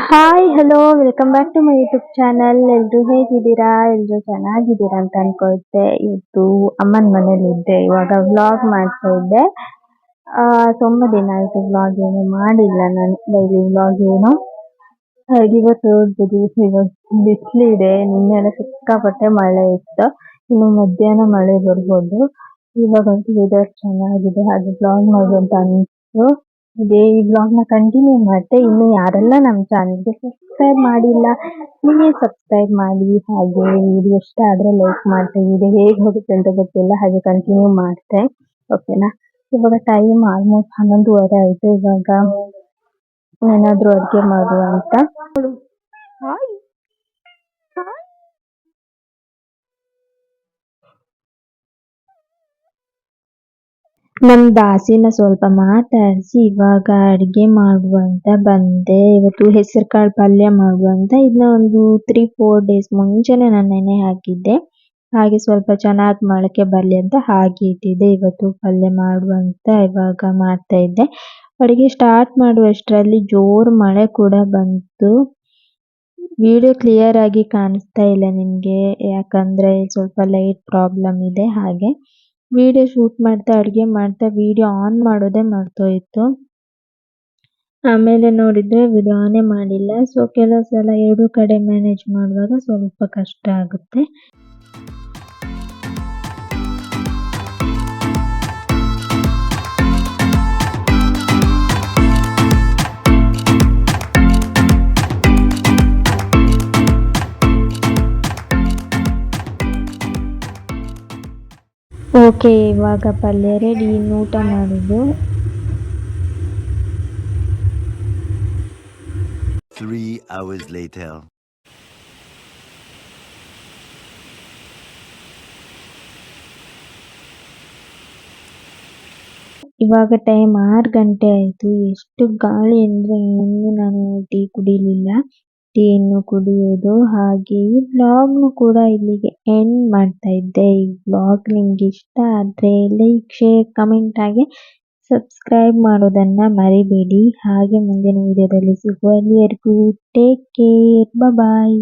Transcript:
Hi hello welcome back to my YouTube channel. ಎಲ್ರು ಹೇಗಿದ್ದೀರಾ? ಎಲ್ರು ಚೆನ್ನಾಗಿದ್ದೀರಾ ಅಂತ ಅನ್ಕೊಳ್ತೆ. ಇವತ್ತು ಅಮ್ಮನ ಮನೇಲಿ ಇದ್ದೆ, ಇವಾಗ ವ್ಲಾಗ್ ಮಾಡ್ತಾ ಇದ್ದೆ. ತುಂಬಾ ದಿನ ಆಯ್ತು ವ್ಲಾಗ್ ಏನು ಮಾಡಿಲ್ಲ, ನಾನು ಡೈಲಿ ವ್ಲಾಗ್ ಏನು. ಹಾಗೆ ಇವತ್ತು ನೋಡ್ಬೋದು, ಇವತ್ತು ಬಿಸಿಲಿದೆ. ನಿನ್ನೆಲ್ಲ ಸಿಕ್ಕಾಪಟ್ಟೆ ಮಳೆ ಇತ್ತು, ಇನ್ನು ಮಧ್ಯಾಹ್ನ ಮಳೆ ಬರ್ಬೋದು. ಇವಾಗಂತೂ ವೆದರ್ ಚೆನ್ನಾಗಿದೆ, ಹಾಗೆ ವ್ಲಾಗ್ ಮಾಡುವಂತ ಅನಿಸ್ತು. ಹಾಗೆ ಈ ವ್ಲಾಗ್ನ ಕಂಟಿನ್ಯೂ ಮಾಡ್ತೆ. ಇನ್ನು ಯಾರೆಲ್ಲ ನಮ್ಮ ಚಾನಲ್ಗೆ ಸಬ್ಸ್ಕ್ರೈಬ್ ಮಾಡಿಲ್ಲ, ಪ್ಲೀಸ್ ಸಬ್ಸ್ಕ್ರೈಬ್ ಮಾಡಿ. ಹಾಗೆ ವಿಡಿಯೋ ಇಷ್ಟ ಆದರೆ ಲೈಕ್ ಮಾಡ್ತೆ. ವಿಡಿಯೋ ಹೇಗೆ ಹೋಗುತ್ತೆ ಅಂತ ಗೊತ್ತಿಲ್ಲ, ಹಾಗೆ ಕಂಟಿನ್ಯೂ ಮಾಡ್ತೆ, ಓಕೆನಾ. ಇವಾಗ ಟೈಮ್ ಆಲ್ಮೋಸ್ಟ್ 11:30 ಆಯಿತು. ಇವಾಗ ಏನಾದರೂ ಅಡುಗೆ ಮಾಡುವ ಅಂತ. ನಮ್ ದಾಸಿನ ಸ್ವಲ್ಪ ಮಾತಾಡಿಸಿ ಇವಾಗ ಅಡ್ಗೆ ಮಾಡುವ ಅಂತ ಬಂದೆ. ಇವತ್ತು ಹೆಸರು ಕಾಳು ಪಲ್ಯ ಮಾಡುವ ಅಂತ. ಇದನ್ನ ಒಂದು 3-4 ಡೇಸ್ ಮುಂಚೆನೆ ನಾನು ನೆನೆ ಹಾಕಿದ್ದೆ. ಹಾಗೆ ಸ್ವಲ್ಪ ಚೆನ್ನಾಗಿ ಮೊಳಕೆ ಬರಲಿ ಅಂತ ಹಾಗೆ ಇಟ್ಟಿದ್ದೆ. ಇವತ್ತು ಪಲ್ಯ ಮಾಡುವ ಅಂತ ಇವಾಗ ಮಾಡ್ತಾ ಇದ್ದೆ. ಅಡುಗೆ ಸ್ಟಾರ್ಟ್ ಮಾಡುವಷ್ಟರಲ್ಲಿ ಜೋರು ಮಳೆ ಕೂಡ ಬಂತು. ವಿಡಿಯೋ ಕ್ಲಿಯರ್ ಆಗಿ ಕಾಣಿಸ್ತಾ ಇಲ್ಲ ನಿಮಗೆ, ಯಾಕಂದ್ರೆ ಸ್ವಲ್ಪ ಲೈಟ್ ಪ್ರಾಬ್ಲಮ್ ಇದೆ. ಹಾಗೆ ವಿಡಿಯೋ ಶೂಟ್ ಮಾಡ್ತಾ ಅಡುಗೆ ಮಾಡ್ತಾ ವಿಡಿಯೋ ಆನ್ ಮಾಡೋದೇ ಮರ್ತೋಯ್ತು. ಆಮೇಲೆ ನೋಡಿದ್ರೆ ವಿಡಿಯೋ ಆನೇ ಮಾಡಿಲ್ಲ. ಸೊ ಕೆಲವು ಸಲ ಎರಡು ಕಡೆ ಮ್ಯಾನೇಜ್ ಮಾಡುವಾಗ ಸ್ವಲ್ಪ ಕಷ್ಟ ಆಗುತ್ತೆ. ಓಕೆ, ಇವಾಗ ಪಲ್ಯ ರೆಡಿ, ಇನ್ನು ಊಟ ಮಾಡೋದು. 3 hours later. ಇವಾಗ ಟೈಮ್ 6 ಗಂಟೆ ಆಯಿತು. ಎಷ್ಟು ಗಾಳಿ ಅಂದರೆ ಇನ್ನೂ ನಾನು ಟೀ ಕುಡಿಲಿಲ್ಲ, ಟೀ ಇನ್ನು ಕುಡಿಯೋದು. ಹಾಗೆ ಈ ವ್ಲಾಗ್ನು ಕೂಡ ಇಲ್ಲಿಗೆ ಎಂಡ್ ಮಾಡ್ತಾ ಇದ್ದೆ. ಈ ವ್ಲಾಗ್ ನಿಮ್ಗೆ ಇಷ್ಟ ಆದರೆ ಲೈಕ್, ಶೇರ್, ಕಮೆಂಟ್ ಹಾಗೆ ಸಬ್ಸ್ಕ್ರೈಬ್ ಮಾಡೋದನ್ನು ಮರಿಬೇಡಿ. ಹಾಗೆ ಮುಂದಿನ ವಿಡಿಯೋದಲ್ಲಿ ಸಿಗುವ. ಅಲ್ಲಿವರೆಗೂ ಟೇಕ್ ಕೇರ್, ಬಾಯ್.